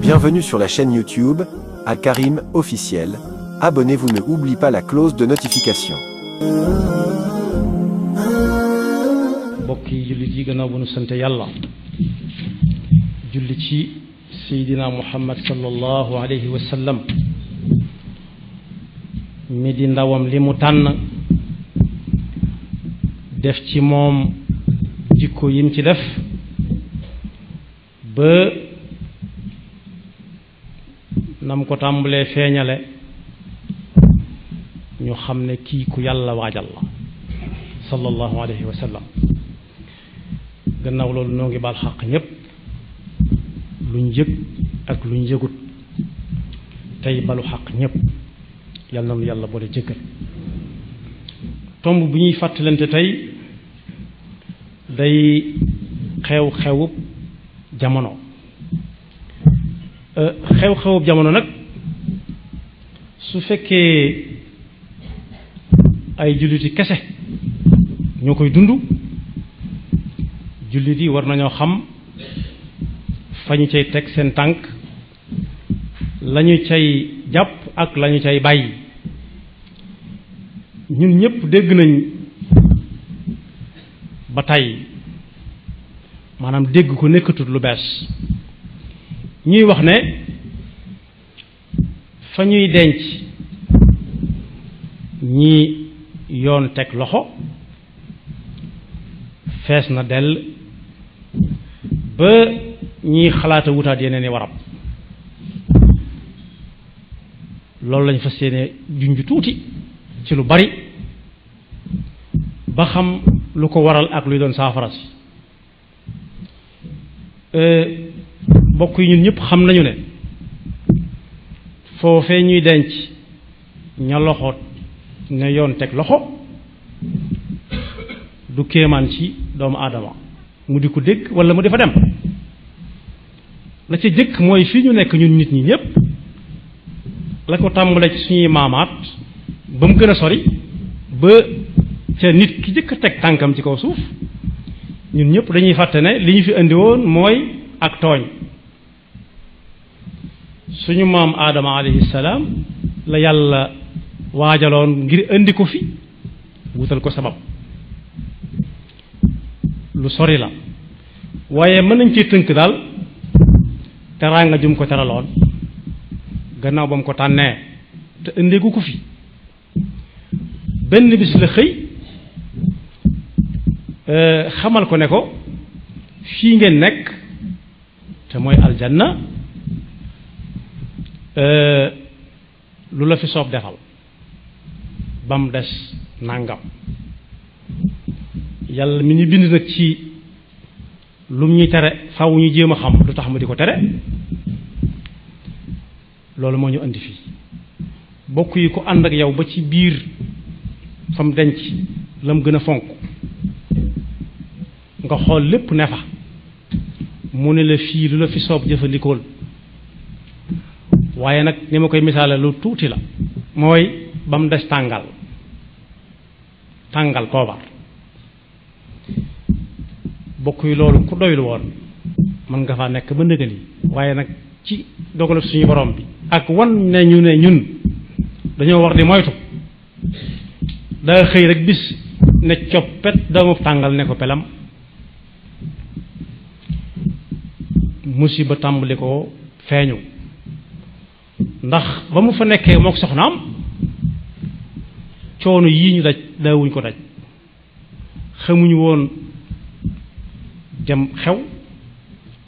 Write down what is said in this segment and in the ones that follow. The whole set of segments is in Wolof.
Bienvenue sur la chaîne YouTube Al Karim officiel. Abonnez-vous, ne oubliez pas la clause de notification. mbokk yi jullit yi gannaaw bu nu sant yàlla julli ci seydina muhammad sallallahu alayhi wa sallam mi di ndawam li mu tànn def ci moom jikko yim ci def ba nam ko tàmbalee feeñale ñu xam ne kii ku yàlla waajal la sallallahu alayhi wa sallam. gannaaw loolu noo ngi baal xaq ñépp luñ yëg ak luñ yëgut tey balu xaq ñépp yàlla na nu yàlla boole jëkkal. tomb bi ñuy fàttalante tey day xew-xewub jamono. xew-xewub jamono nag su fekkee ay julliti kese ñoo koy dund, jullit yi war nañoo xam fa ñu cay teg seen tànk, lañu cay jàpp ak lañu cay bàyyi. ñun ñëpp dégg nañ ba tey, maanaam dégg ko nekkatul lu bees, ñuy wax ne fa ñuy denc ñi yoon teg loxo fees na dell ba ñiy xalaata wutaat yeneen i warab. loolu lañ fas yéene junj tuuti ci lu bari ba xam lu ko waral ak luy doon saafara si. mbokk yi ñun ñëpp xam nañu ne foofee ñuy denc ña loxo ne yoon teg loxo du kéemaan ci doomu aadama mu di ko dégg wala mu di fa dem. la ca jëkk mooy fii ñu nekk ñun nit ñi ñëpp, la ko tàmbale ci suñuy maamaat ba mu gën a sori ba ca nit ki jëkk a teg tànkam ci kaw suuf, ñun ñëpp dañuy fàtte ne li ñu fi indi woon mooy ak tooñ. suñu maam aadama alayhi salaam la yàlla waajaloon ngir indi ko fi, wutal ko sabab. lu sori la waaye mën nañ cee tënk daal teraanga jum ko teraloon gannaaw ba mu ko tànnee te indeegu ko fi. benn bis la xëy xamal ko ne ko fii ngeen nekk te mooy aljanna, lu la fi soob defal ba mu des nàngam. yàlla mi ñu bind nag ci lum ñuy tere faw ñu jéem a xam lu tax mu di ko tere. loolu moo ñu indi fii. bokk yi ku ànd ak yow ba ci biir fam denc lam gën a fonk nga xool lépp ne fa, mu ne la fii lu la fi soob jëfandikool. waaye nag ni ma koy misaale lu tuuti la, mooy ba mu des tàngal poobar. bokk yi loolu ku doylu woon mën nga faa nekk ba ndëgal yi, waaye nag ci dogalab suñu borom bi ak wan ne ñu ne ñun dañoo war di moytu, daa xëy rek bis ne coppet doomu tàngal ne ko pelam. musiba tàmbali ko feeñu, ndax ba mu fa nekkee mook soxnaam coono yii ñu daj daawuñ ko daj. xamuñu woon dem xew,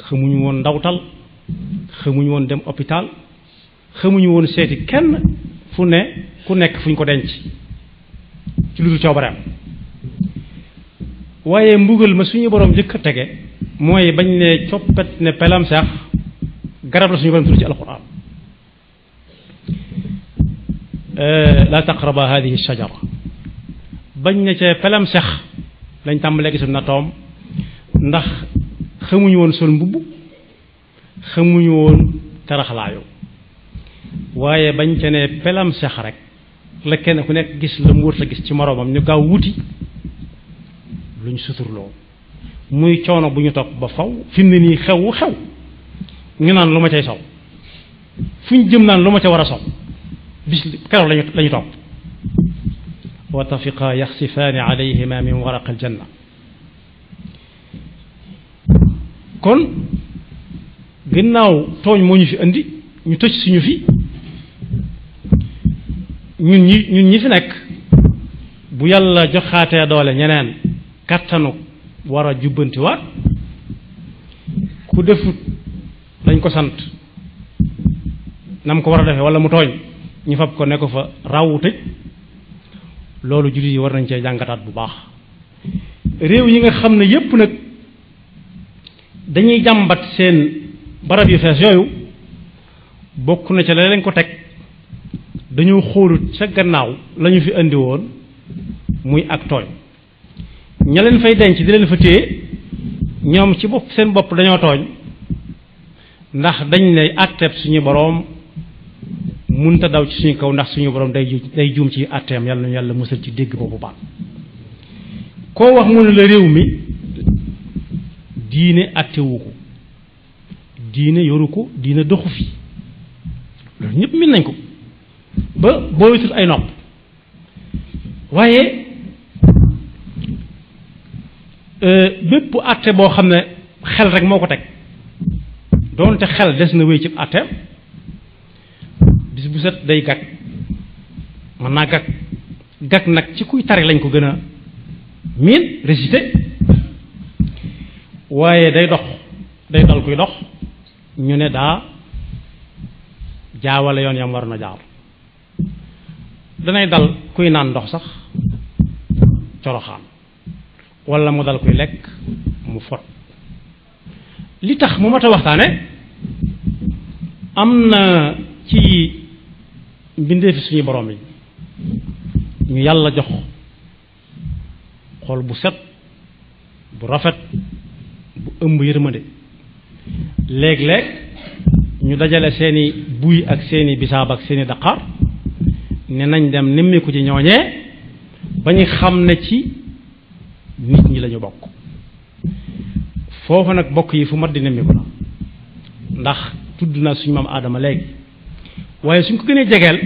xamuñu woon ndawtal, xamuñu woon dem hôpital, xamuñu woon seeti kenn fu ne ku nekk fuñ ko denc ci lu dul coobareem. waaye mbugal ma suñu borom jëkk a tege mooy bañ ne coppet ne pelam sax garab la suñu borom tudd ci alquran, la taqraba hadihi shajara. bañ ne ca pelam sax lañ tàmbalee gisul na toom, ndax xamuñu woon sol mbubb, xamuñu woon taraxlaayu. waaye bañ ca ne pelam sax rek la kenn ku nekk gis la mu wër la gis ci moroomam, ñu gaaw wuti luñ suturloo. muy coono bu ñu topp ba faw fi mu ne nii xew ñu naan lu ma cay saw fuñ jëm naan lu ma ca war a sol bis keroog lañu topp wa tafiqa yaxsifaani alayhima min waraqi aljanna kon ginnaaw tooñ moo ñu fi indi ñu tëj suñu fi ñun ñi fi nekk bu yàlla joxaatee doole ñeneen kattanu war a jubbantiwaat ku defut dañ ko sant nam ko war a defee wala mu tooñ ñu fab ko ne ko fa rawu tëj loolu jullit yi war nañ cee jàngataat bu baax réew yi nga xam ne yépp nag dañuy jàmbat seen barab yu fees yooyu bokk na ca la leen ko teg dañoo xóolut ca gannaaw la ñu fi indi woon muy ak tooñ ña leen fay denc di leen fa téye ñoom ci bopp seen bopp dañoo tooñ ndax dañ lay àtteeb suñu boroom munta daw ci suñu kaw ndax suñu boroom day juum ci àtteem yàlla nañu yàlla musal ci dégg boobu baat koo wax mu ne la réew mi diine àttewu ko diine yoru ko diine doxu fi loolu ñëpp min nañ ko ba booytul ay nopp waaye bépp àtte boo xam ne xel rek moo ko teg doonte xel des na wéy ci àtteem bis bu set day gàgg mën naa gàgg nag ci kuy tari lañ ko gën a miin récité waaye day dal kuy dox ñu ne daa jaawale yoon yam war na jaar danay dal kuy naan ndox sax coroxaan wala mu dal kuy lekk mu fot li tax mu mat a waxtaane am na ci mbindeefi suñu borom yi ñu yàlla jox xol bu set bu rafet bu ëmb yërmande léeg-léeg ñu dajale seeni buy ak seeni bisaab ak seeni daqaar ne nañ dem nemmiku ci ñooñee ba ñu xam ne ci nit ñi lañu bokk foofu nag bokk yi fu mat di nemmiku la ndax tudd naa suñu maam aadama léegi waaye suñ ko gënee jegeel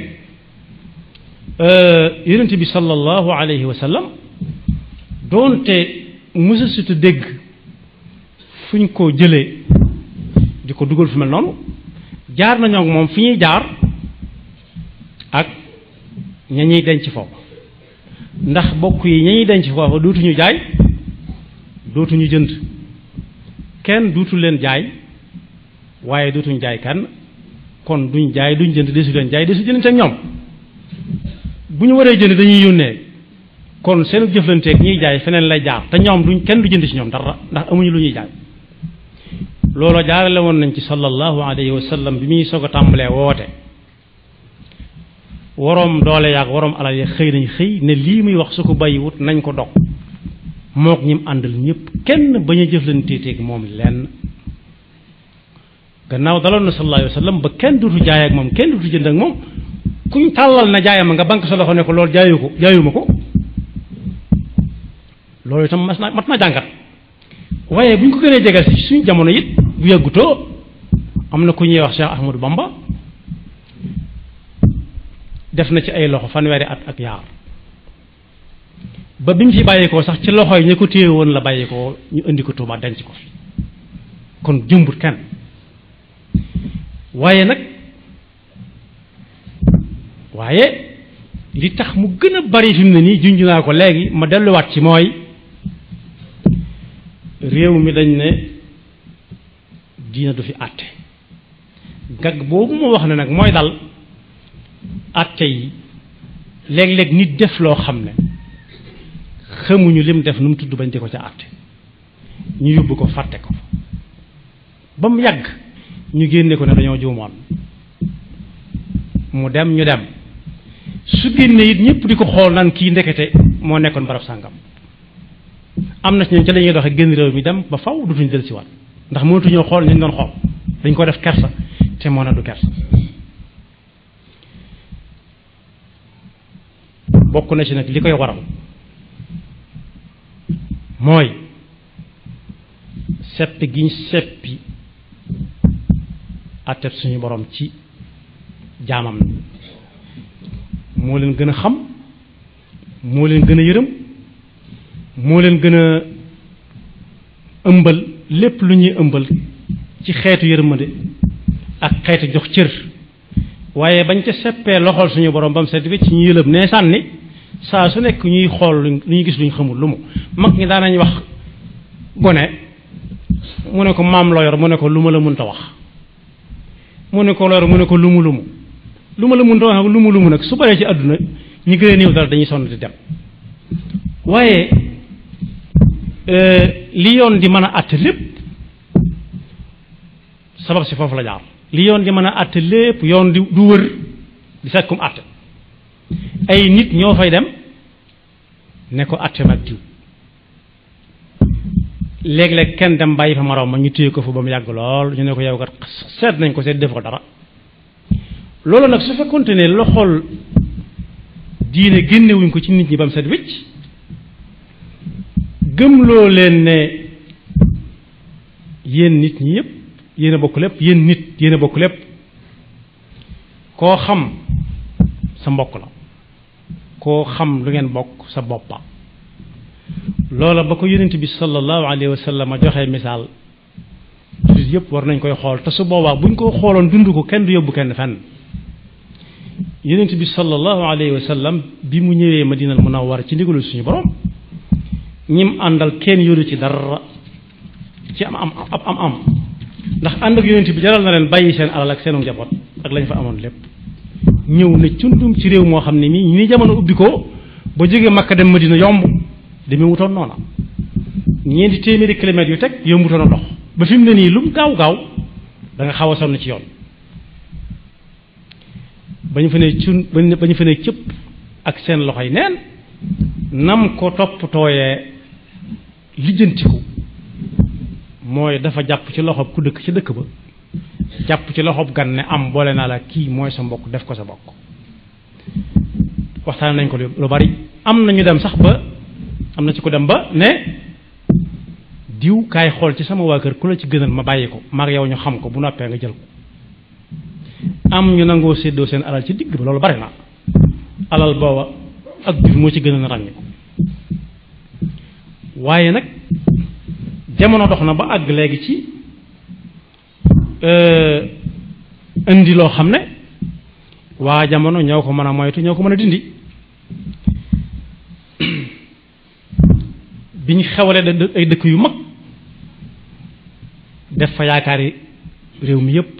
yonent bi sallallahu alayhi wa sallam doonte mësa sutu dégg fuñ ko jëlee di ko dugal fu mel noonu jaar nañoo ak moom fi ñuy jaar ak ña ñuy denc foofu ndax bokk yi ña ñuy denc foofu dootuñu jaay dootuñu jënd kenn duutu leen jaay waaye dootuñu jaay kenn kon duñ jaay duñ jënd desu leen jaay desu jënd ak ñoom bu ñu waree jënd dañuy yónnee kon seen jëflanteeg ñuy jaay feneen lay jaar te ñoom duñ kenn du jënd ci ñoom dara ndax amuñu lu ñuy jaay loolu jaarale woon nañ ci sallallahu alayhi wa sallam bi muy soog a tàmbalee woote waroom doole yaag waroom alal ya xëy nañ xëy ne lii muy wax su ko bàyyiwut nañ ko dog mook ñim àndal ñëpp kenn bañ a jëflanteeg moom lenn gannaaw daloon na sallallahu alayhi wa sallam ba kenn duutu jaay ak moom kenn duutu jënd ak moom kuñ tàllal na jaayama nga banque sa loxo ne ko loolu jaayuma ko loolu itam mat na jàngat waaye bu ñu ko gënee jegal si suñu jamono it bu yàggutoo am na ku ñuy wax Cheikh Ahmadou Bamba def na ci ay loxo fanweeri at ak yaar ba bi mu fi bàyyikoo sax ci loxo yi ñu ko téye woon la bàyyikoo ñu indi ko Tuuba denc ko fi kon jëmbut kenn waaye li tax mu gën a bari fi mu ne nii junj naa ko léegi ma delluwaat ci mooy réew mi dañ ne diina du fi àtte gag boobu ma wax ne nag mooy dal àtte yi léeg-léeg nit def loo xam ne xamuñu lim def nu mu tudd bañ di ko ca àtte ñu yóbbu ko fàtte ko ba mu yàgg ñu génne ko ne dañoo juumoon mu dem ñu dem su génne it ñëpp di ko xool naan kii ndekete moo nekkoon barab sàngam am na ci ñoom ca lañuy doxe génn réew mi dem ba faw dutuñu del si waat ndax mënatuñoo xool ñu doon xool dañ ko def kersa te moo na du kersa bokk na ci nag li koy waral mooy seppi giñ seppi àtteb suñu borom ci jaamam moo leen gën a xam moo leen gën a yërëm moo leen gën a ëmbal lépp lu ñuy ëmbal ci xeetu yërmande ak xeetu jox cër waaye bañ ca seppee loxol suñu borom ba mu set ci ñu yëlëb nee sànni saa su nekk ñuy xool lu ñuy gis lu ñu xamul lu mu mag ñi daanañ wax gone mu ne ko maam loo yor mu ne ko lu ma la mënta wax mu ne ko loo yor mu ne ko lumu lu ma la mënta wax lumu nag su baree ci àdduna ñi gën a néew dara dañuy sonn di dem waaye li yoon di mën a àtte lépp sabab si foofu la jaar li yoon di mën a àtte lépp yoon du wër di fekkum àtte ay nit ñoo fay dem ne ko àtte mag diw léeg-léeg kenn dem bàyyi fa moroom ma ñu téye ko fa ba mu yàgg lool ñu ne ko yow kat seet nañ ko seet def ko dara loolu nag su fekkonte ne loxol diine génnewuñ ko ci nit ñi ba mu set wicc gëmloo leen ne yéen nit ñi yëpp yéen a bokk lépp yéen nit yéen a bokk lépp koo xam sa mbokk la koo xam lu ngeen bokk sa boppa loola ba ko yonent bi sallallahu alayhi wa sallam joxe misaal jullit yëpp war nañ koy xool te su boobaa buñ ko xooloon dund ko kenn du yóbbu kenn fenn yonent bi sallallahu alayhi wa sallam bi mu ñëwee Madinal Munawwara ci ndigalu suñu borom ñim àndal kenn yoru ci dara ci am ndax ànd ak yonent bi jaral na leen bàyyi seen alal ak seenu njaboot ak lañ fa amoon lépp ñëw na cundum ci réew moo xam ne nii ni jamono ubbi ko ba jógee Makka dem Madina yomb demee wutoon noona ñeenti téeméeri kilomètres yu teg yombutoon a dox ba fi mu ne nii lu mu gaaw da nga xaw a sonn ci yoon ba ñu fa ne cëpp ak seen loxoy neen nam ko toppatooyee lijjantiku mooy dafa jàpp ci loxob ku dëkk ci dëkk ba jàpp ci loxob gan ne am boole naa la kii mooy sa mbokk def ko sa mbokk waxtaan nañ ko lu bari am na ñu dem sax ba am na ci ko dem ba ne diw kaay xool ci sama waa kër ku la ci gënal ma bàyyi ko mag yow ñu xam ko bu noppee nga jël ko am ñu nangoo séddoo seen alal ci digg ba loolu bari na alal booba ak jur moo ci gën a ràññi ko waaye nag jamono dox na ba àgg léegi ci indi loo xam ne waa jamono ñoo ko mën a moytu ñoo ko mën a dindi biñ xewalee ay dëkk yu mag def fa yaakaari réew mi yépp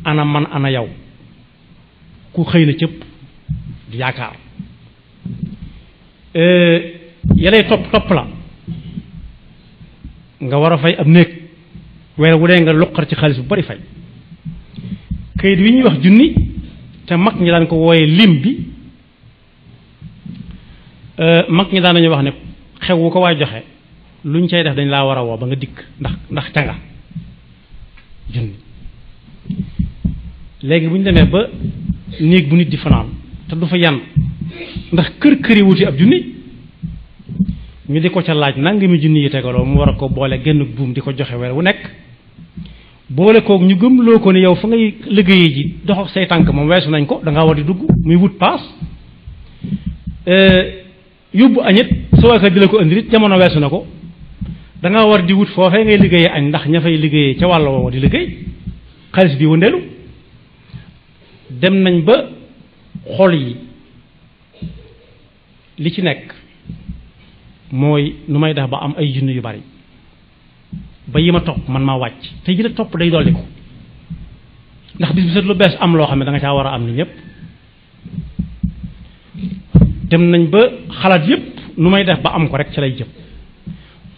ana man ana yow ku xëy na cëpp di yaakaar yalay topp la nga war a fay ab néeg weer wu dee nga luqar ci xaalis bu bari fay kayit wi ñuy wax junni te mag ñi daan ko wooyee lim bi mag ñi daan nañu wax ne xew wu ko waay joxe luñ cay def dañ laa war a woo ba nga dikk ndax canga junni léegi bu ñu demee ba néeg bu nit di fanaan te du fa yan ndax kër-këri wuti ab junni ñu di ko ca laaj nangami junni yi tegaloo mu war a ko boole genn buum di ko joxe weer wu nekk boole koog ñu gëm loo ko ne yow fa ngay liggéeyee ji dox ak say tànk moom weesu nañ ko da ngaa war di dugg muy wut paas yóbbu añit soo waa di la ko indi it jamono weesu na ko da ngaa war di wut foofee ngay liggéeyee añ ndax ña fay liggéeyee ca wàll woowa di liggéey xaalis bi wëndeelu dem nañ ba xol yi li ci nekk mooy nu may def ba am ay junni yu bari ba yi ma topp man maa wàcc te yi la topp day dolli ko ndax bis bi set lu bees am loo xam ne da nga caa war a am ni ñëpp dem nañ ba xalaat yépp nu may def ba am ko rek ci lay jëm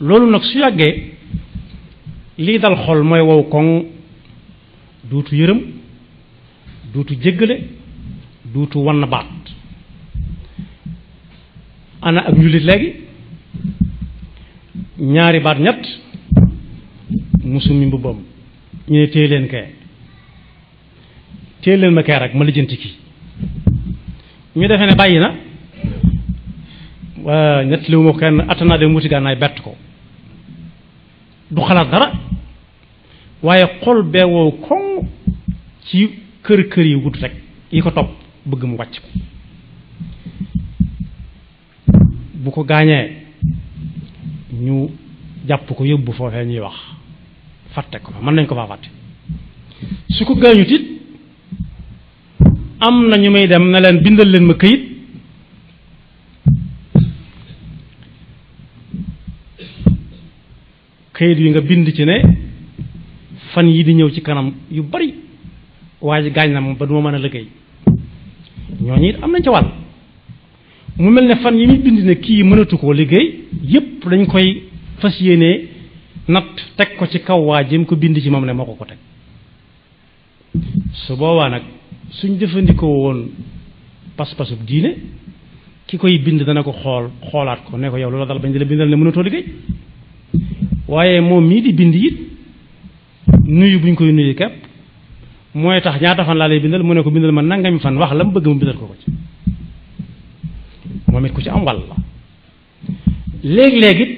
loolu nag su yàggee lii dal xol mooy wow koŋ duutu yërëm duutu jéggale duutu wann baat ana ak njullit léegi ñaari baat ñett musumi mbubbam ñu ne téye leen kee téye leen ma kee rek ma lijjanti kii ñu defee ne bàyyi na ñett liwu ma ko kenn attanaa dem wuti gànnaay bett ko du xalaat dara waaye xol bee wow koŋ ci kër yi wut rek yi ko topp bëgg mu wàcc ko bu ko gaañee ñu jàpp ko yóbbu foofee ñuy wax fàtte ko mën nañ ko faa fàtte su ko gaañut it am na ñu may dem na leen bindal leen ma këyit këyit yi nga bind ci ne fan yi di ñëw ci kanam yu bari waa ji gaañ na moom ba du ma mën a liggéey ñooñu it am nañ ca wàll mu mel ne fan yi muy bind ne kii mënatu koo liggéey yépp dañ koy fas yéenee natt teg ko ci kaw waa jëm ko bind ci moom ne moo ko teg su boobaa nag suñ jëfandikoo woon pas-pasub diine ki koy bind dana ko xoolaat ko ne ko yow loola dal bañ di la bindal ne mënatoo liggéey waaye moom mii di bind it nuyu buñ koy nuyu kepp mooy tax ñaata fan laa lay bindal mu ne ko bindal ma nangami fan wax la mu bëgg mu bindal ko ci moom it ku ci am wàll la léeg-léeg it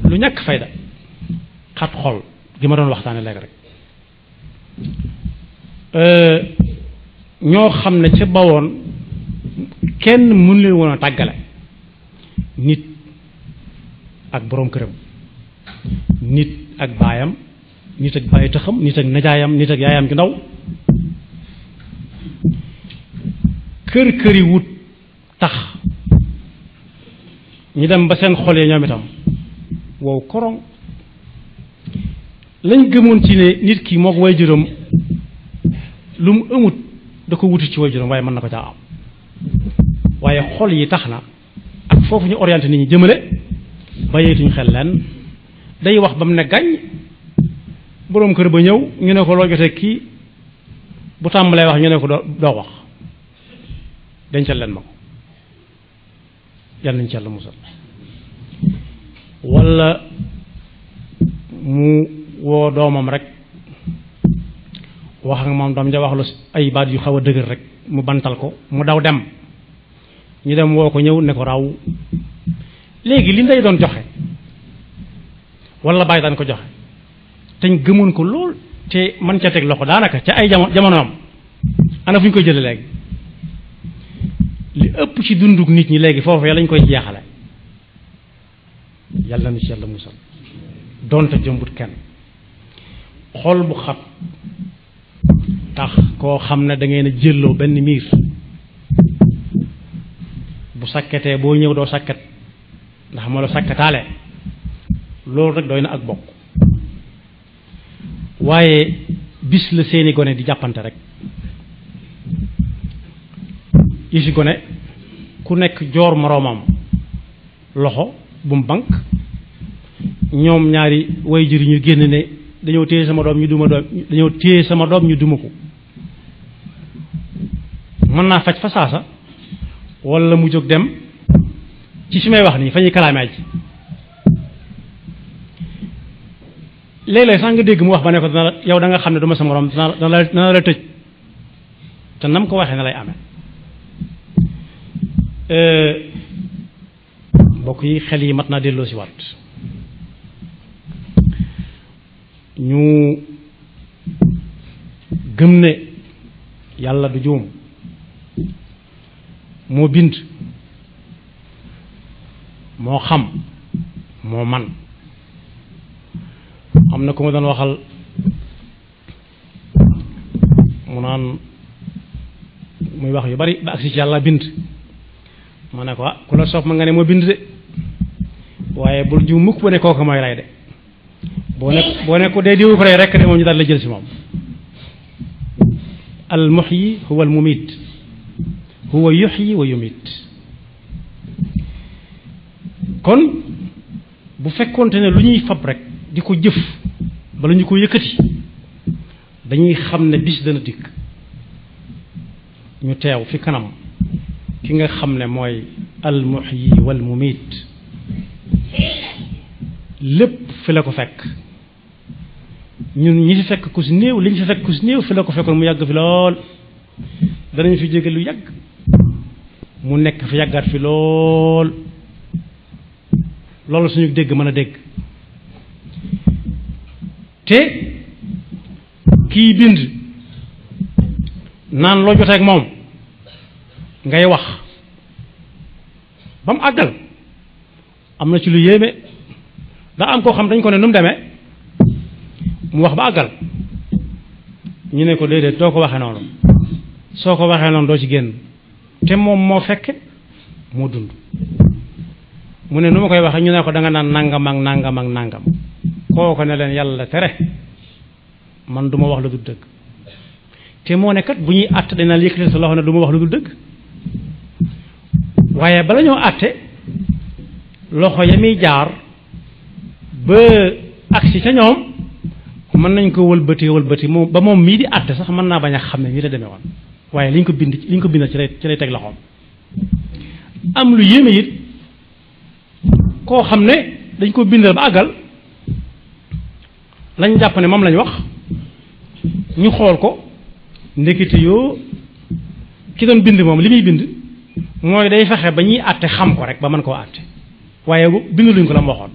lu ñàkk fayda xat xol gi ma doon waxtaane léegi rek ñoo xam ne ca bawoon kenn mënu leen woon a tàggale nit ak boroom këram nit ak baayam nit ak bàyyi taxam nit ak najaayam nit ak yaayam ju ndaw kër yi wut tax ñu dem ba seen xol yi ñoom itam wow korong lañ gëmoon ci ne nit ki moo ko waajuram lu mu ëmut da ko wuti ci waajuram waaye mën na ko caa am waaye xol yi tax na ak foofu ñu orienté nit ñi jëmale bàyyeetuñ xel leen day wax ba mu ne gàññ boroom kër ba ñëw ñu ne ko loo jotee kii bu tàmbalee wax ñu ne ko doo wax dencal leen ma ko yal nañ ci Yàlla musal walla mu woo doomam rek wax ak moom doom ja wax lu ay baat yu xaw a dëgër rek mu bantal ko mu daw dem ñu dem woo ko ñëw ne ko raw léegi li ndey doon joxe walla bàyyi daan ko joxe te ñu gëmoon ko lool te man ca teg loxo daanaka ca ay jamonoom ana fu ñu koy jële léegi li ëpp ci dunduk nit ñi léegi foofu lañ koy jeexale yàlla na ci Yàlla musal doonte jëmbut kenn xol bu xat tax koo xam ne da ngeen a jëlloo benn miir bu sakketee boo ñëw doo sakket ndax moo la sakketaale loolu rek doy na ak bokk waaye bis la seeni gone di jàppante rek yi fi gone ku nekk joor moroomam loxo bu mu bank ñoom ñaari way jur ñu génn ne dañoo téye sama doom ñu duma ko mën naa faj fa saasa walla mu jóg dem ci fi may wax nii fa ñuy kalaamee ji léeg-léeg sax nga dégg mu wax ba ne ko dana yow da nga xam ne duma sa morom dana la tëj te nam ko waxee na lay amee mbokk yi xel yi mat naa delloo si waat ñu gëm ne yàlla du juum moo bind moo xam moo man am na ku ma doon waxal mu naan muy wax yu bari ba agsi ci yàlla bind ma ne ko ku la soob ma nga ne moo bind de waaye bul jiw mukk ba ne kooku mooy rey de boo ne ko dee diwu ko rey rekk de moom ñu daal la jël si moom al muhyi huwa al mumit huwa yuhyi wa yumit kon bu fekkoonte ne lu ñuy fab rek di ko jëf bala ñu ko yëkkati dañuy xam ne bis dana dikk ñu teew fi kanam ki nga xam ne mooy al muhyi wal mumit lépp fi la ko fekk ñun ñi fi fekk ku si néew li ñu fi fekk ku si néew fi la ko fekkoon mu yàgg fi lool danañ fi jóge lu yàgg mu nekk fi yàggaat fi lool loolu suñu dégg mën a dégg te kii bind naan loo jotee ak moom ngay wax ba mu àggal. am na ci lu yéeme daa am koo xam dañ ko ne nu mu demee mu wax ba àggal ñu ne ko déedéet doo ko waxee noonu soo ko waxee noonu doo ci génn te moom moo fekke moo dund mu ne nu ma koy waxee ñu ne ko da nga naan nangam ak nangam ak nangam koo ko ne leen yàlla tere man du ma wax lu dul dëgg te moo ne kat bu ñuy àtte dina yëkkati sa loxo ne du ma wax lu dul dëgg waaye bala ñoo àtte loxo ya muy jaar ba agsi ca ñoom mën nañ ko wëlbati moom ba moom mii di àtte sax mën naa bañ a xam ne nii la demee woon waaye liñ ko bindal ci lay teg loxoom. am lu yéeme it koo xam ne dañ ko bindal ba àggal lañ jàpp ne moom lañ wax ñu xool ko ndekete yoo ki doon bind moom li muy bind mooy day fexe ba ñuy àtte xam ko rek ba mën koo àtte waaye bindaluñ ko la mu waxoon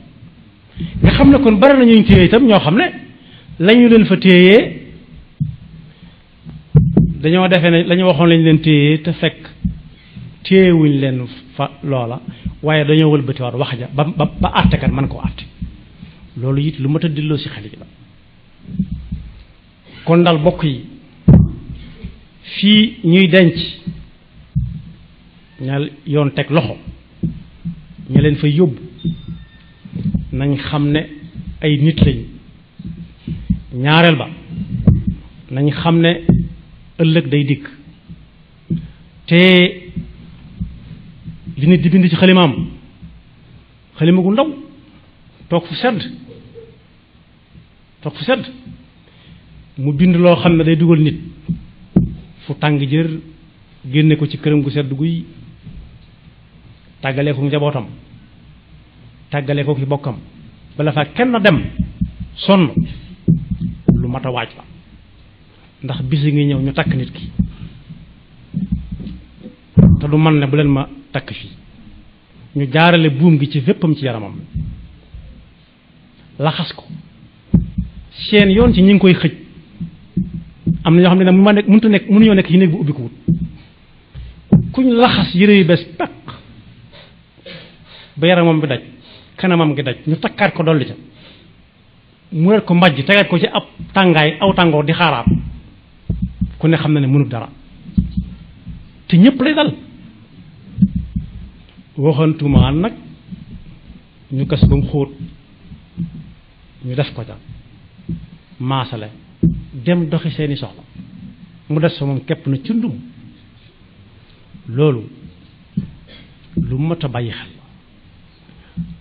nga xam ne kon bari na ñuy téye itam ñoo xam ne lañu leen fa téyee dañoo defee ne lañu waxoon lañu leen téyee te fekk téyewuñ leen fa loola waaye dañoo wëlbati war wax ja ba àttekat mën koo àtte loolu it lu mat a delloo si xel yi la kon daal bokk yi fii ñuy denc ña yoon teg loxo ña leen fa yóbbu nañ xam ne ay nit lañ ñaareel ba nañ xam ne ëllëg day dikk te li nit di bind ci xalimaam xalima gu ndaw toog fu sedd mu bind loo xam ne day dugal nit fu tàng jër génne ko ci këram gu sedd guy tàggalee ko njabootam tàggalee ko ki bokkam bala fa kenn dem sonn lu mat a waaj la ndax bisi ngi ñëw ñu takk nit ki te du man ne bu leen ma takk fii ñu jaarale buum gi ci féppam ci yaramam laxas ko seen yoon ci ñi ngi koy xëj am na ñoo xam ne nag mënuñoo nekk ci néeg bu ubbi ko wut kuñ laxas yére yu bees peq ba yaramam bi daj kanamam gi daj ñu takkaat ko dolli ca mu ret ko mbàjj tegaat ko ci ab aw tàngoor di xaaraat ku ne xam na ne mënut dara te ñëpp lay dal waxantumaan nag ñu gas ba mu xóot ñu def ko ca maasale dem doxi seeni soxla mu des fa moom képp na cundum loolu lu mat a bàyyi xel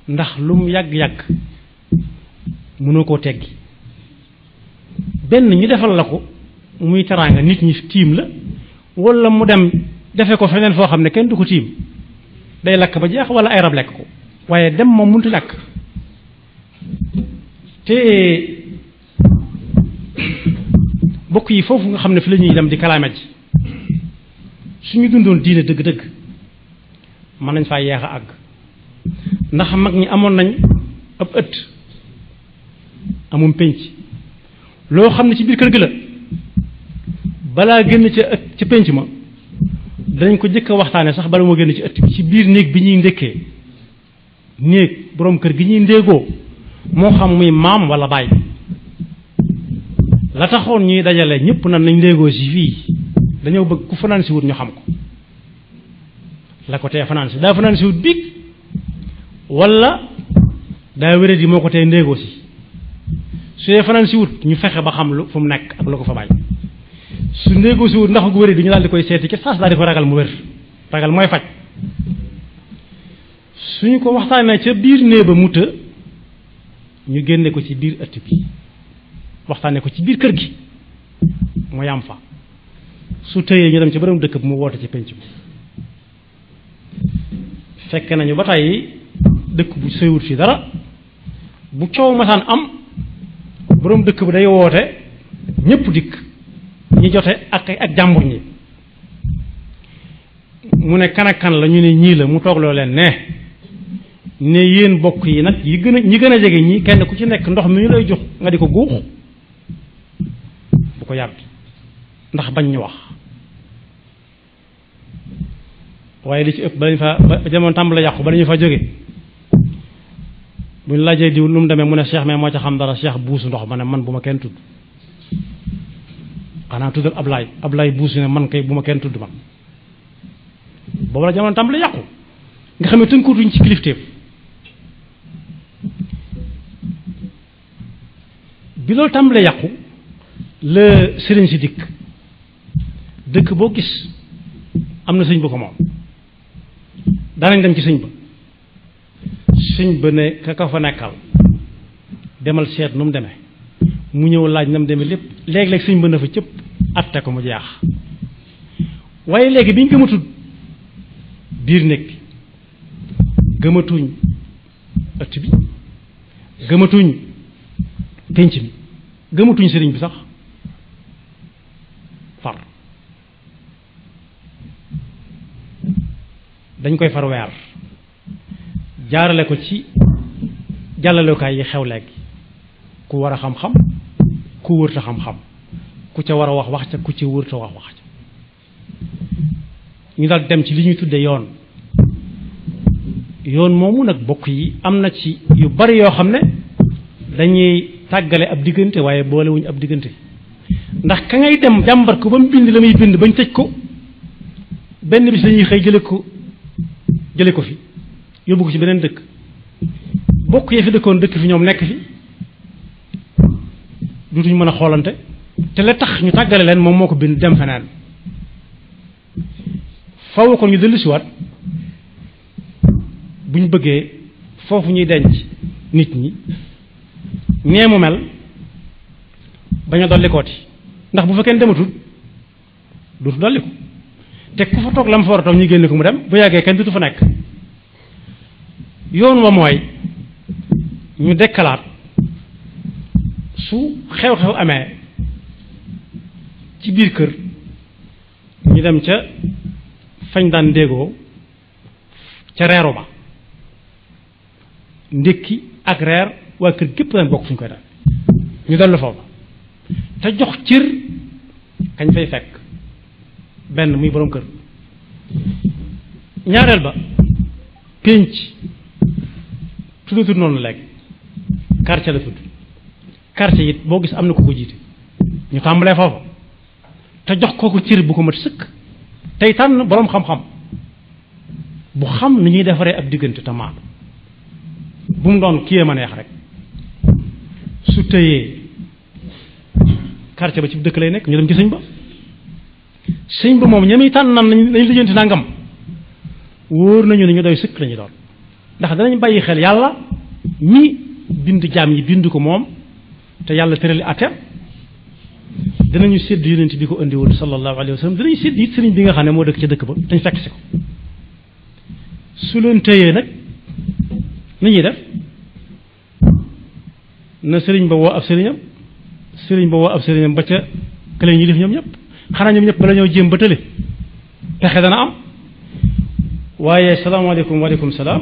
ndax lu mu yàgg-yàgg mënoo koo teggi benn ñu defal la ko muy teraanga nit ñi tiim la walla mu dem defe ko feneen foo xam ne kenn du ko tiim day lakk ba jeex walla ay rab lekk ko waaye dem moom mënut a ñàkk te bokk yi foofu nga xam ne fi la ñuy dem di kalaame ji suñu dundoon diine dëgg-dëgg mën nañ faa yeex a àgg ndax mag ñi amoon nañ ab ëtt amum pénc loo xam ne ci biir kër gi la balaa génn ca pénc ma dañ ko jëkk a waxtaane sax bala moo génn ci ëtt bi ci biir néeg bi ñuy ndékkee néeg boroom kër gi ñuy ndéegoo moo xam muy maam walla baay la taxoon ñuy dajale ñëpp nan nañ ndéegoo si fii dañoo bëgg ku fanaan si wut ñu xam ko la ko tee fanaan si daa fanaan si wut biig walla daa wéradi moo ko tee ndéegoo si su dee fanaan si wut ñu fexe ba xam lu fu mu nekk ak lu ko fa bàyyi su ndéegoo si wut ndax gu wéradi ñu daal di koy seeti ci saas daal di ko ragal mu wér ragal mooy faj suñu ko waxtaanee ca biir néeg ba mu të ñu génne ko ci biir ëtt bi waxtaanee ko ci biir kër gi mu yam fa su tëyee ñu dem ci borom dëkk bi mu woote ci penc bi fekk nañu ba tey dëkk bu sëywut fi dara bu coow masaan am borom dëkk bi day woote ñëpp dikk ñi jote ak jàmbur ñi mu ne kan ak kan la ñu ne ñii la mu toogloo leen ne yéen bokk yi nag ñi gën a jege ñi kenn ku ci nekk ndox mi ñu lay jox nga di ko guux bu ko yàbbi ndax bañ ñu wax waaye li ci ëpp bala ñu fa ba jamono tàmbale yàqu bala ñu fa jóge bu ñu laajee diw lu mu demee mu ne Cheikh mais moo ca xam dara Cheikh buusu ndox ma ne man bu ma kenn tudd xanaa tuddal Ablaay buusu ne man kay bu ma kenn tudd man boobu la jamono tàmbale yàqu nga xam ne tënkutuñ ci kilifteef bi loolu tàmbalee yàqu la sëriñ si dikk dëkk boo gis am na sëñ ba ko moom daanañ dem ci sëñ ba ne ka fa nekkal demal seet nu mu demee mu ñëw laaj na mu demee lépp léeg-léeg sëñ ba na fa cëpp atte ko mu jeex waaye léegi bi ñu gëmatul biir néeg bi gëmatuñ ëtt bi gëmatuñ pénc mi gëmatuñ sëriñ bi sax far dañ koy far weer jaarale ko ci jàllalekaay yi xew léegi ku war a xam-xam ku wërta xam-xam ku ca war a wax ca ku ca wërta wax ca ñu daal dem ci li ñuy tudde yoon moomu nag bokk yi am na ci yu bari yoo xam ne dañuy tàggale ab diggante waaye boolewuñu ab diggante ndax ka ngay dem jàmbar ko ba mu bind la muy bind bañ tëj ko benn bis dañuy xëy jële ko fi yóbbu ko ci beneen dëkk bokk yee fi dëkkoon dëkk fi ñoom nekk fi dutuñ mën a xoolante te la tax ñu tàggale leen moom moo ko bind dem feneen faw ko ñu dellusiwaat bu ñu bëggee foofu ñuy denc nit ñi ñee mu mel bañ a dollikooti ndax bu fa kenn dematul dutu dolliku te ku fa toog la mu fa war a toog ñu génne ko mu dem bu yàggee kenn dutu fa nekk yoon wa mooy ñu dekkalaat su xew-xew amee ci biir kër ñu dem ca fañ daan ndéegoo ca reeru ba ndékki ak reer waa kër gépp daan bokk fu ñu koy daan ñu dellu foofu te jox cër kañ fay fekk benn muy boroom kër ñaareel ba pénc tuddatul noonu léegi quartier la tudd quartier it boo gis am na ku ko jiite ñu tàmbalee foofu te jox kooku cër bu ko mat sëkk tey tànn boroom xam-xam bu xam ni ñuy defaree ab diggante te maandu bu mu doon kiyee ma neex rek su tëyee quartier ba ci dëkk lay nekk ñu dem ci sëñ ba moom ñami tànn nan nañ lijjanti nangam wóor nañu ne ñu doy sëkk lañu doon ndax danañ bàyyi xel yàlla mi bind jaam yi bind ko moom te yàlla tërali atem danañu sédd yonent bi ko indiwoon sallallahu alayhi wa sallam danañu sédd it sëriñ bi nga xam ne moo dëkk ca dëkk ba dañ fekk si ko su leen tëyee nag ni ñuy def na sëriñ ba woo ab sëriñam ba ca kële ñi def ñoom ñëpp xanaa ñoom ñëpp bala ñoo jéem ba tële pexe dana am waaye salaamaaleykum waaleykum salaam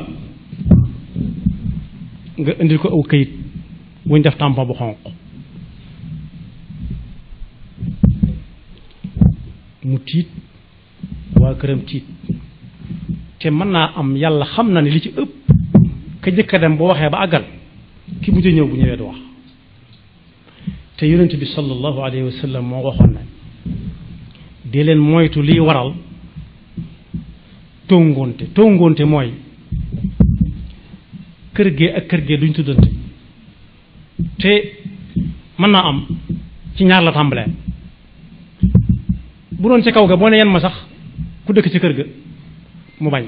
nga indil ko aw kayit wuñ def tampon bu xonq mu tiit waa këram tiit te mën naa am yàlla xam na ne li ci ëpp ka jëkk a dem bu waxee ba àggal ki mujj ñëw bu ñëwee du wax te yonent bi sallallahu alayhi wa sallam moo waxoon ne dee leen moytu liy waral tongoonte mooy kër gee ak kër gee duñ tuddante te mën naa am ci ñaar la tàmbalee bu doon ci kaw ga boo ne yan ma sax ku dëkk ci kër ga mu bañ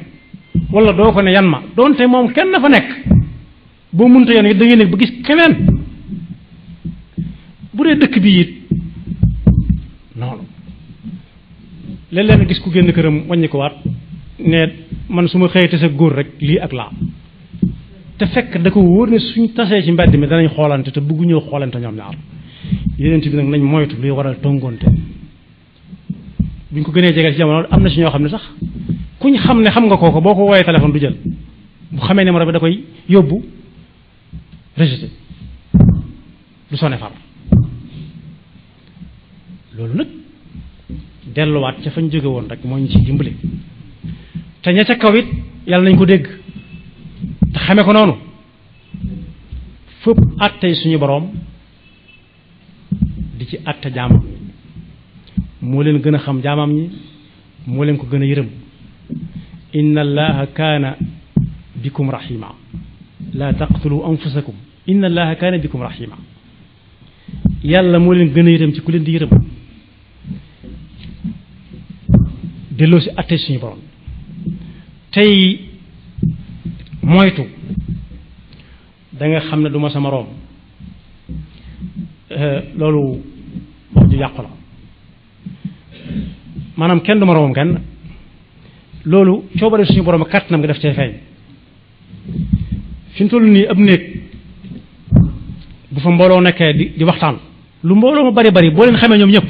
wala doo ko ne yan ma doonte moom kenn fa nekk boo munta yan it da ngay nekk ba gis keneen bu dee dëkk bi it noonu léeg-léeg gis ku génn këram wàññi ko waat ne man su ma xëyate sa góor rek lii ak laa te fekk da ko wóor ne suñ tasee ci mbedd mi danañ xoolante te bëgguñoo xoolante ñoom ñaar yeneen bi nag nañ moytu luy waral tongoonte buñ ko gënee jege ci jamono am na ci ñoo xam ne sax kuñ xam ne xam nga kooko boo ko woowee téléphone du jël bu xamee numéro bi da koy yóbbu rejeté du sone far loolu nag delluwaat ca fañ jóge woon rek moo ñu ci dimbali te te ña ca kaw it yàlla nañ ko dégg te xame ko noonu fépp àttey suñu boroom di ci àtte jaamam moo leen gën a xam jaamam ñi moo leen ko gën a yërëm inna allaha kaana bikum rahima la taqtulu anfusakum inna allaha kaana bikum rahima yàlla moo leen gën a yërëm ci ku leen di yërëm delloo si àtte suñu borom tey moytu da nga xam ne du ma sa moroom loolu wax ju yàqu la maanaam kenn du moroomam kenn loolu coobare suñu borom kàttanam nga def cee feeñ fi mu toll nii ab néeg bu fa mbooloo nekkee di waxtaan lu mbooloo ma bari bari boo leen xamee ñoom ñëpp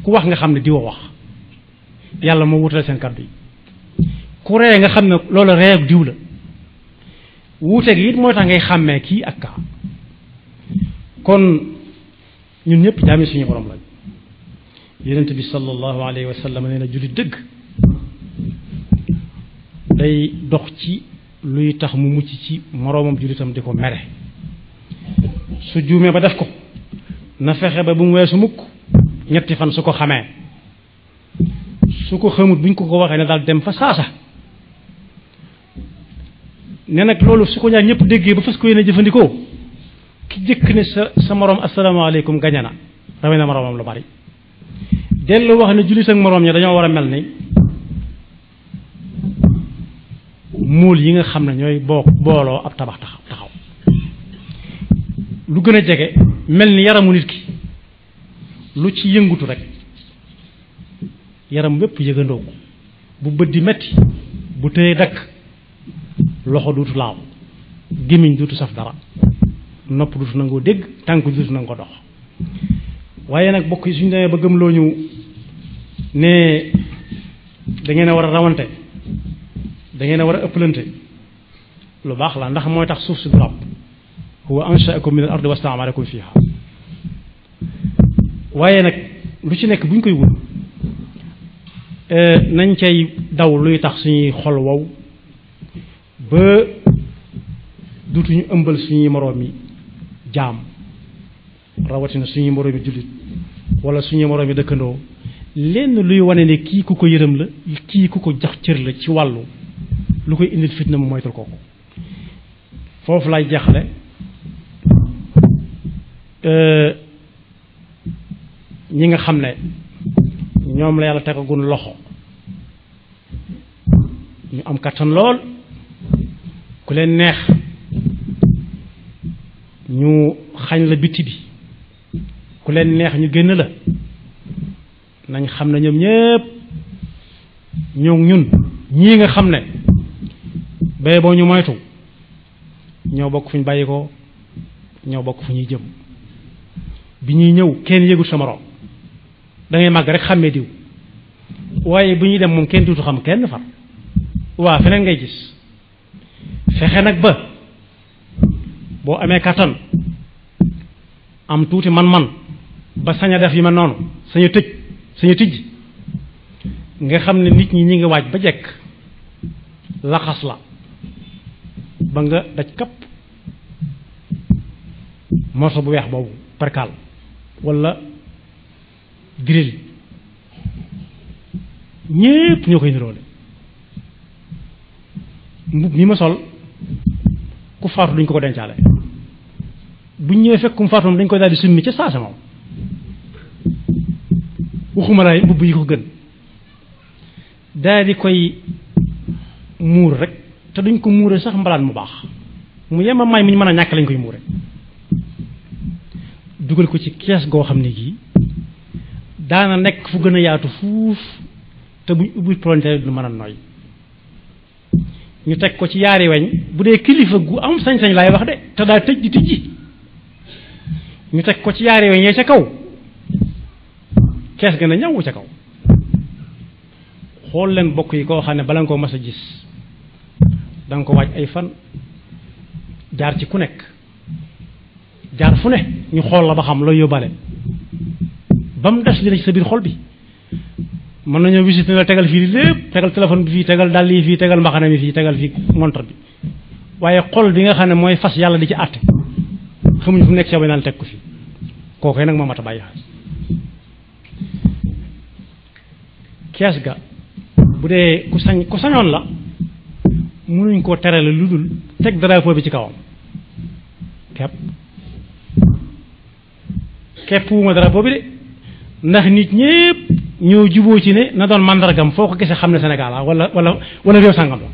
ku wax nga xam ne diwa wax yàlla moo wutale seen kàddu yi ku ree nga xam ne loolu ree ak diw la wuute gi it mooy tax ngay xàmmee kii ak kaa kon ñun ñëpp jaami suñu borom lañ yonent bi sallallahu alayhi wa sallam nee na jullit dëgg day dox ci luy tax mu mucc ci moroomam jullitam di ko mere su juumee ba def ko na fexe ba bu mu weesu mukk ñetti fan su ko xamee su ko xamut buñ ko waxee ne daal dem fa saasa ne nag loolu su ko ñaar ñëpp déggee ba fas ko yéene jëfandikoo ki jëkk ne sa moroom asalaamaaleykum gañe na rawee na moroomam lu bari dellu wax ne jullit ak moroom ña dañoo war a mel ni muul yi nga xam ne ñooy booloo ab tabax taxaw lu gën a jege mel ni yaramu nit ki lu ci yëngutu rek yaram wépp yëgandoo ko bu bët di metti bu tëye dakk loxo duutu laaw gémmiñ duutu saf dara nopp duutu nangoo dégg tànk duutu nangoo dox waaye nag bokk yi suñu demee ba gëmloo ñu ne da ngeen a war a rawante da ngeen a war a ëppalante lu baax la ndax mooy tax suuf si du ràbb huwa anshaakum min al ardi wastaamarakum fiha waaye nag lu ci nekk bu ñu koy wut nañ cay daw luy tax suñuy xol wow ba dutuñu ëmbal suñuy moroomi jaam rawatina suñuy moroomi jullit wala suñuy moroomi dëkkandoo lenn luy wane ne kii ku ko yërëm la kii ku ko jax cër la ci wàllu lu koy indil fitna mu moytul kooku foofu lay jeexale ñi nga xam ne ñoom la yàlla tegagun loxo ñu am kattan lool ku leen neex ñu xañ la bitti bi ku leen neex ñu génn la nañ xam ne ñoom ñépp ñoo ñun ñii nga xam ne bay boo ñu moytu ñoo bokk fu ñu bàyyi ko ñoo bokk fu ñuy jëm bi ñuy ñëw kenn yëgut sa moroom da ngay màgg rek xàmmee diw waaye bu ñuy dem moom kenn duutu xam kenn far waa feneen ngay gis fexe nag ba boo amee kattan am tuuti man-man ba sañ a def yi mel noonu sañ a tijj nga xam ne nit ñi ñi ngi waaj ba jekk laxas la ba nga daj kapp morso bu weex boobu perkaal walla diril ñépp ñoo koy niroole mbub mi ma sol ku faatu duñ ko dencaale buñ ñëwee fekk mu faatu moom dañ koy daal di summi ca saasa moom waxuma laay mbubb yi ko gën daal di koy muur rek te duñ ko muure sax mbalaan mu baax mu yema may mu ñu mën a ñàkk lañ koy muure dugal ko ci kees goo xam ne gii daana nekk fu gën a yaatu fuuf te buñ ubbi palanteer du mën a noy ñu teg ko ci yaari weñ bu dee kilifa gu am sañ-sañ laay wax de te daa tëj di tijji ñu teg ko ci yaari weñ yee ca kaw kees gën a ñaw ca kaw xool leen bokk yi koo xam ne bala nga ko mas a gis da nga ko waaj ay fan jaar ci ku nekk jaar fu ne ñu xool la ba xam looy yóbbaale ba mu des li na ci sa biir xol bi mën nañoo visite la tegal fii lépp tegal téléphone bi fii tegal dàll yi fii tegal mbaxana mi fii tegal fii montre bi waaye xol bi nga xam ne mooy fas yàlla di ci àtte xamuñu fu mu nekk ci naan teg ko fi kooku nag moo mat a bàyyi xel kees ga bu dee ku sañoon la mënuñ koo terale lu dul teg drapeau bi ci kawam kepp wuma drapeau bi de ndax nit ñépp ñoo juboo ci ne na doon mandargam foo ko gisee xam ne Sénégal la wala réew sàngam la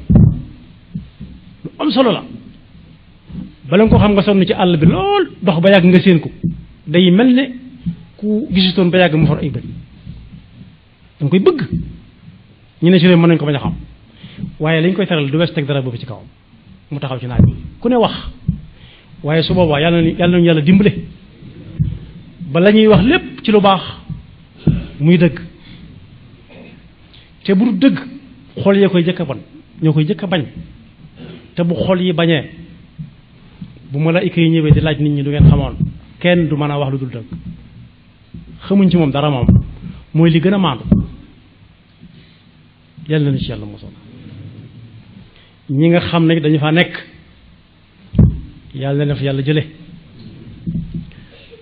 lu am solo la bala nga ko xam nga sonn ci àll bi lool dox ba yàgg nga séen ko day mel ne ku gisutoon ba yàgg mu for ay bët danga koy bëgg ñu ne si réew mën nañ ko bañ a xam waaye lañ koy teral du wees teg dara boobu ci kawam mu taxaw ci naaj bi ku ne wax waaye su boobaa yàlla nañu yàlla dimbale ba la ñuy wax lépp ci lu baax muy dëgg te bu du dëgg xol yee koy jëkk a bon ñoo koy jëkk a bañ te bu xol yi bañee bu malaayika yi ñëwee di laaj nit ñi du ngeen xamoon kenn du mën a wax lu dul dëgg xamuñ ci moom dara moom mooy li gën a maandu yàlla na ci yàlla mosal ñi nga xam ne dañu fa nekk yàlla na fa yàlla jële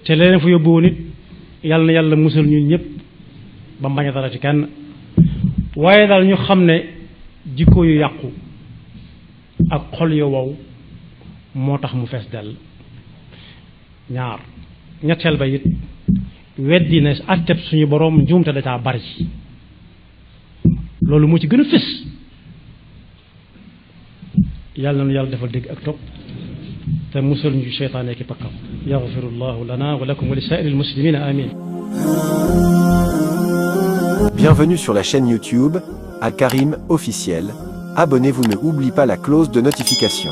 te leneen fa yóbbu woon it yàlla na yàlla musal ñun ñëpp ba mbañ a dara ci kenn waaye daal ñu xam ne jikko yu yàqu ak xol yu wow moo tax mu fees dell ñetteel ba it weddi ne àtteb suñu boroom njuumte da caa bari loolu moo ci gën a fés yàlla na yàlla defal dégg ak topp te musal ñu seytaane ki pakkam yaxfirullahu lana wa lakum wa li saa'iril muslimina amin. Bienvenue sur la chaîne YouTube Al-Karim officiel. Abonnez-vous, ne oubliez pas la cloche de notification.